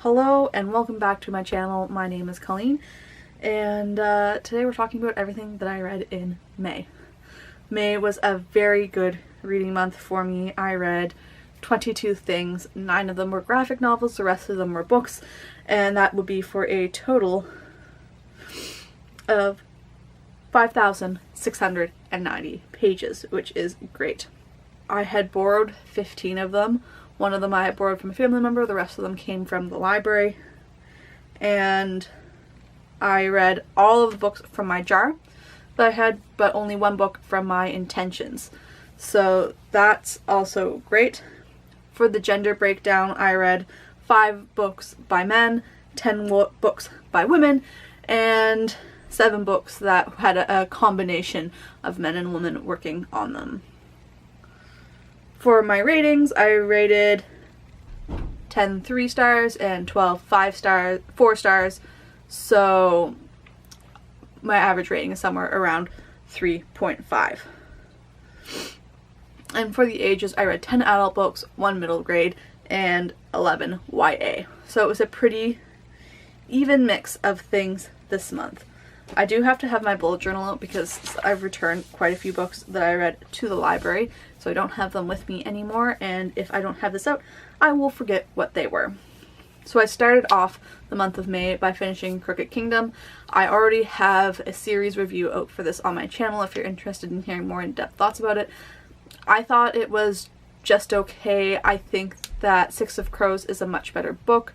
Hello and welcome back to my channel. My name is Klein, and today we're talking about everything that I read in May. May was a very good reading month for me. I read 22 things. 9 of them were graphic novels, the rest of them were books, and that would be for a total of 5,690 pages, which is great. I had borrowed 15 of them. One of them I had borrowed from a family member, the rest of them came from the library. And I read all of the books from my jar that I had, but only one book from my intentions. So that's also great. For the gender breakdown, I read 5 books by men, 10 books by women, and 7 books that had a combination of men and women working on them. For my ratings, I rated 10 3 stars and 12 4 stars, so my average rating is somewhere around 3.5. And for the ages, I read 10 adult books, 1 middle grade, and 11 YA. So it was a pretty even mix of things this month. I do have to have my bullet journal out because I've returned quite a few books that I read to the library, so I don't have them with me anymore, and if I don't have this out, I will forget what they were. So I started off the month of May by finishing Crooked Kingdom. I already have a series review out for this on my channel if you're interested in hearing more in-depth thoughts about it. I thought it was just okay. I think that Six of Crows is a much better book.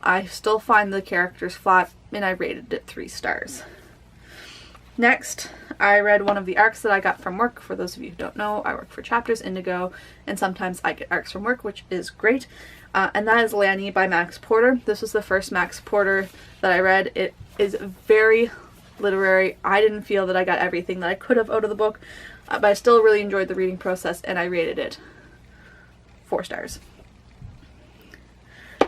I still find the characters flat, and I rated it 3 stars. Next, I read one of the arcs that I got from work. For those of you who don't know, I work for Chapters Indigo, and sometimes I get arcs from work, which is great. And that is Lanny by Max Porter. This was the first Max Porter that I read. It is very literary. I didn't feel that I got everything that I could have out of the book, but I still really enjoyed the reading process, and I rated it 4 stars.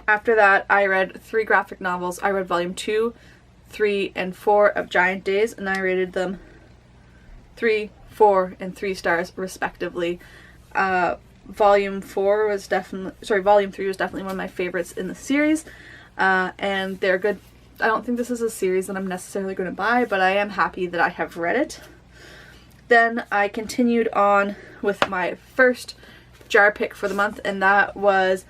After that, I read 3 graphic novels. I read Volume 2, 3, and 4 of Giant Days, and I rated them 3, 4, and 3 stars respectively. Volume 3 was definitely one of my favorites in the series, and they're good. I don't think this is a series that I'm necessarily going to buy, but I am happy that I have read it. Then I continued on with my first jar pick for the month, and that was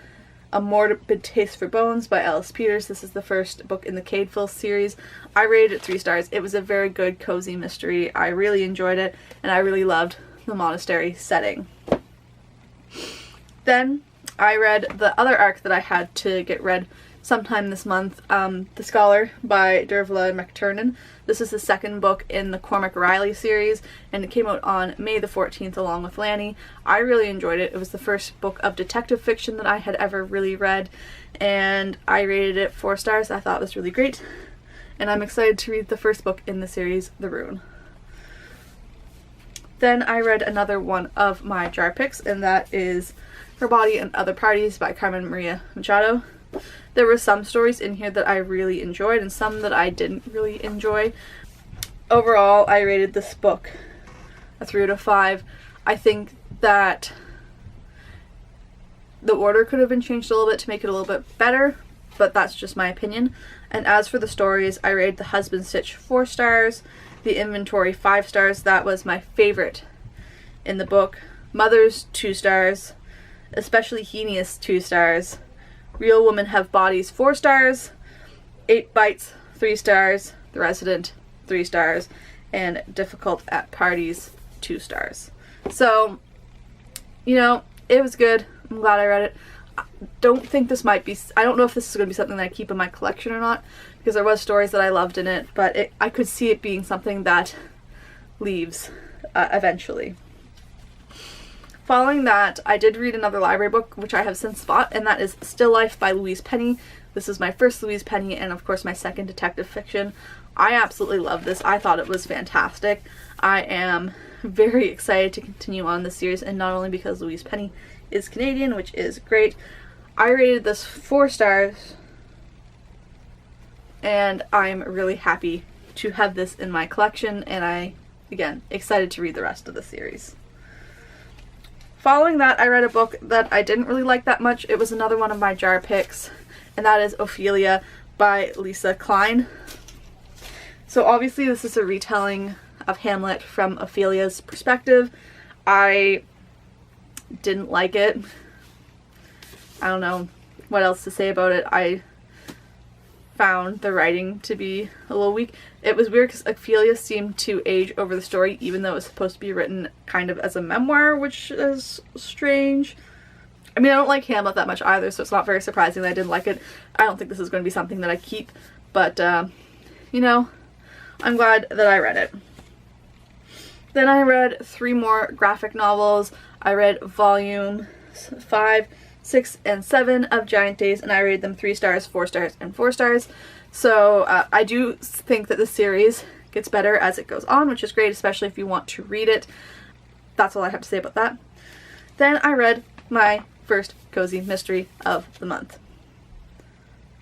A Morbid Taste for Bones by Ellis. This is the first book in the Cadeville series. I rated it 3 stars. It was a very good, cozy mystery. I really enjoyed it, and I really loved the monastery setting. Then I read the other arc that I had to get read sometime this month, The Scholar by Dervla and McTiernan. This is the second book in the Cormac Riley series, and it came out on May the 14th along with Lanny. I really enjoyed it. It was the first book of detective fiction that I had ever really read, and I rated it 4 stars. I thought it was really great, and I'm excited to read the first book in the series, The Rune. Then I read another one of my jar picks, and that is Her Body and Other Parties by Carmen Machado. There were some stories in here that I really enjoyed and some that I didn't really enjoy. Overall, I rated this book a 3 out of 5. I think that the order could have been changed a little bit to make it a little bit better, but that's just my opinion. And as for the stories, I rated The Husband Stitch 4 stars, The Inventory 5 stars. That was my favorite in the book. Mothers 2 stars, Especially Heinous 2 stars, Real Women Have Bodies 4 stars, 8 Bites 3 stars, The Resident 3 stars, and Difficult at Parties 2 stars. So, you know, it was good. I'm glad I read it. I don't know if this is going to be something that I keep in my collection or not, because there was stories that I loved in it, but I could see it being something that leaves eventually. Following that, I did read another library book, which I have since bought, and that is Still Life by Louise Penny. This is my first Louise Penny, and of course my second detective fiction. I absolutely love this. I thought it was fantastic. I am very excited to continue on this series, and not only because Louise Penny is Canadian, which is great. I rated this 4 stars, and I'm really happy to have this in my collection, and again, excited to read the rest of the series. Following that, I read a book that I didn't really like that much. It was another one of my jar picks, and that is Ophelia by Lisa Klein. So obviously this is a retelling of Hamlet from Ophelia's perspective. I didn't like it. I don't know what else to say about it. I found the writing to be a little weak. It was weird because Ophelia seemed to age over the story, even though it was supposed to be written kind of as a memoir, which is strange. I mean, I don't like Hamlet that much either, so it's not very surprising that I didn't like it. I don't think this is going to be something that I keep, but, you know, I'm glad that I read it. Then I read 3 more graphic novels. I read volumes 5, 6, and 7 of Giant Days, and I rated them 3 stars, 4 stars, and 4 stars. So I do think that the series gets better as it goes on, which is great, especially if you want to read it. That's all I have to say about that. Then I read my first cozy mystery of the month.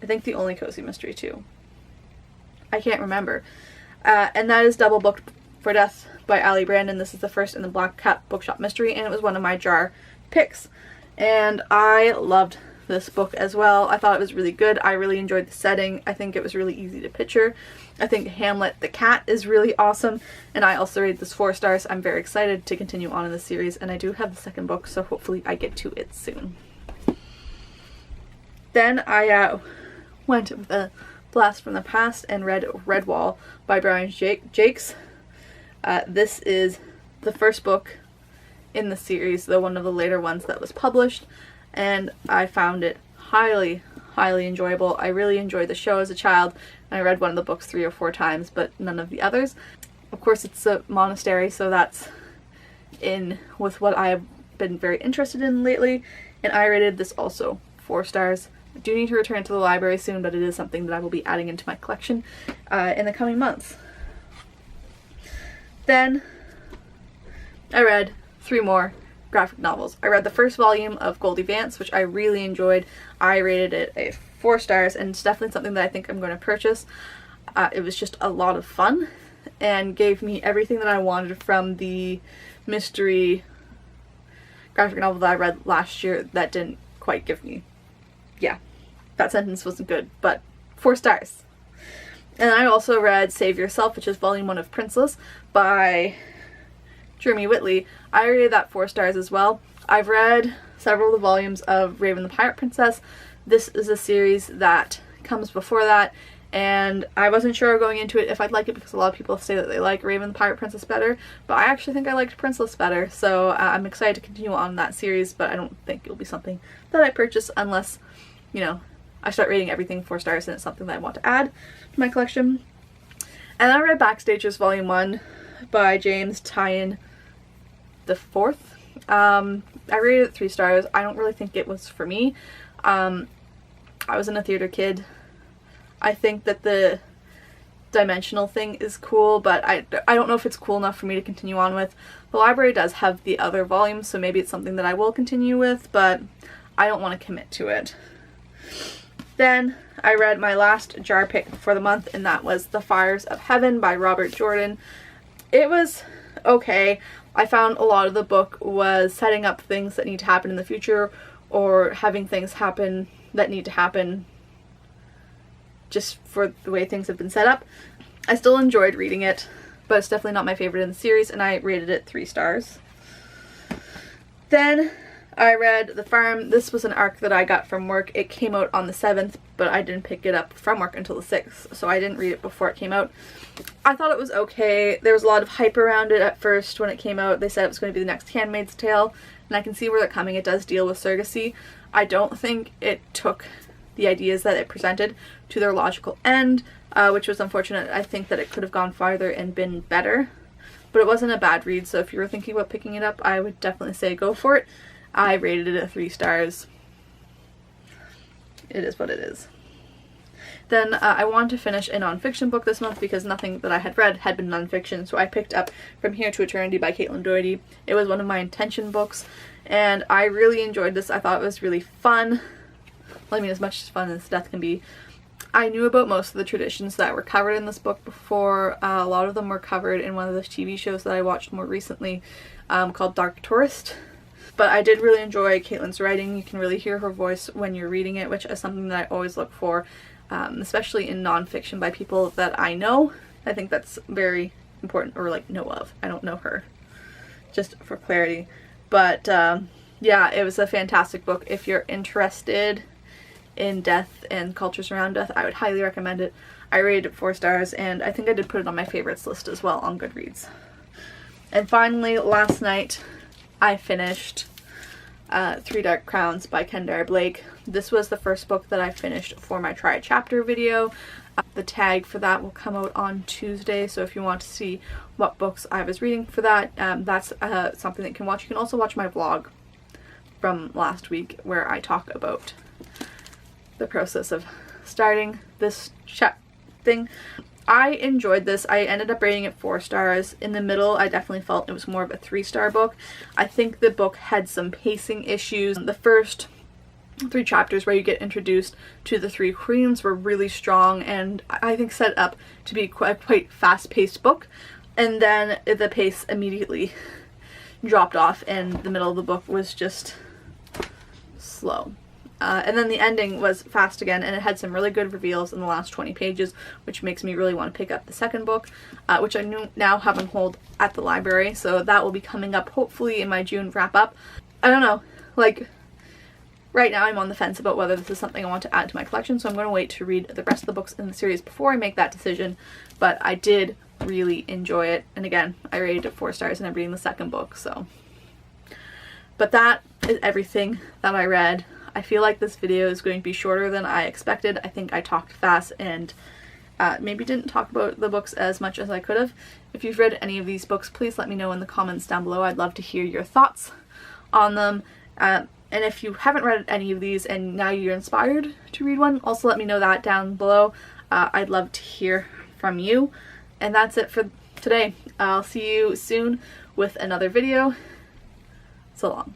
I think the only cozy mystery too. I can't remember. And that is Double Booked for Death by Ali Brandon. This is the first in the Black Cat Bookshop mystery, and it was one of my jar picks. And I loved this book as well. I thought it was really good. I really enjoyed the setting. I think it was really easy to picture. I think Hamlet the cat is really awesome, and I also rated this 4 stars. I'm very excited to continue on in the series, and I do have the second book, so hopefully I get to it soon. Then I went with a blast from the past and read Redwall by Jaques. This is the first book in the series, though one of the later ones that was published, and I found it highly enjoyable. I really enjoyed the show as a child, and I read one of the books 3 or 4 times, but none of the others. Of course, it's a monastery, so that's in with what I have been very interested in lately, and I rated this also 4 stars. I do need to return to the library soon, but it is something that I will be adding into my collection in the coming months. Then I read 3 more graphic novels. I read the first volume of Goldie Vance, which I really enjoyed. I rated it a 4 stars, and it's definitely something that I think I'm going to purchase. It was just a lot of fun and gave me everything that I wanted from the mystery graphic novel that I read last year that didn't quite give me. Yeah, that sentence wasn't good, but 4 stars. And I also read Save Yourself, which is volume 1 of Princeless by Jeremy Whitley. I rated that 4 stars as well. I've read several of the volumes of Raven the Pirate Princess. This is a series that comes before that, and I wasn't sure going into it if I'd like it because a lot of people say that they like Raven the Pirate Princess better, but I actually think I liked Princeless better, so I'm excited to continue on that series, but I don't think it'll be something that I purchase unless, you know, I start rating everything 4 stars and it's something that I want to add to my collection. And I read Backstagers Volume 1 by James Tynion the 4th. I rated it 3 stars. I don't really think it was for me. I wasn't a theater kid. I think that the dimensional thing is cool, but I don't know if it's cool enough for me to continue on with. The library does have the other volumes, so maybe it's something that I will continue with, but I don't want to commit to it. Then I read my last jar pick for the month, and that was The Fires of Heaven by Robert Jordan. It was okay. I found a lot of the book was setting up things that need to happen in the future, or having things happen that need to happen just for the way things have been set up. I still enjoyed reading it, but it's definitely not my favorite in the series, and I rated it 3 stars. Then I read The Farm. This was an arc that I got from work. It came out on the 7th, but I didn't pick it up from work until the 6th, so I didn't read it before it came out. I thought it was okay. There was a lot of hype around it at first when it came out. They said it was going to be the next Handmaid's Tale, and I can see where they're coming. It does deal with surrogacy. I don't think it took the ideas that it presented to their logical end, which was unfortunate. I think that it could have gone farther and been better, but it wasn't a bad read, so if you were thinking about picking it up, I would definitely say go for it. I rated it at 3 stars. It is what it is. Then I wanted to finish a nonfiction book this month because nothing that I had read had been nonfiction, so I picked up From Here to Eternity by Caitlin Doherty. It was one of my intention books, and I really enjoyed this. I thought it was really fun. Well, I mean, as much as fun as death can be. I knew about most of the traditions that were covered in this book before. A lot of them were covered in one of the TV shows that I watched more recently called Dark Tourist. But I did really enjoy Caitlin's writing. You can really hear her voice when you're reading it, which is something that I always look for, especially in nonfiction by people that I know. I think that's very important, or like know of. I don't know her, just for clarity. But yeah, it was a fantastic book. If you're interested in death and cultures around death, I would highly recommend it. I rated it 4 stars, and I think I did put it on my favorites list as well on Goodreads. And finally, last night, I finished Three Dark Crowns by Kendare Blake. This was the first book that I finished for my Try a Chapter video. The tag for that will come out on Tuesday, so if you want to see what books I was reading for that, that's something that you can watch. You can also watch my vlog from last week where I talk about the process of starting this thing. I enjoyed this. I ended up rating it 4 stars. In the middle, I definitely felt it was more of a 3-star book. I think the book had some pacing issues. The first 3 chapters where you get introduced to the 3 queens were really strong, and I think set up to be quite fast-paced book. And then the pace immediately dropped off, and the middle of the book was just slow. And then the ending was fast again, and it had some really good reveals in the last 20 pages, which makes me really want to pick up the second book, which I now have on hold at the library, so that will be coming up hopefully in my June wrap-up. I don't know, like, right now I'm on the fence about whether this is something I want to add to my collection, so I'm going to wait to read the rest of the books in the series before I make that decision, but I did really enjoy it, and again, I rated it 4 stars and I'm reading the second book, so. But that is everything that I read. I feel like this video is going to be shorter than I expected. I think I talked fast and maybe didn't talk about the books as much as I could have. If you've read any of these books, please let me know in the comments down below. I'd love to hear your thoughts on them. And if you haven't read any of these and now you're inspired to read one, also let me know that down below. I'd love to hear from you. And that's it for today. I'll see you soon with another video. So long.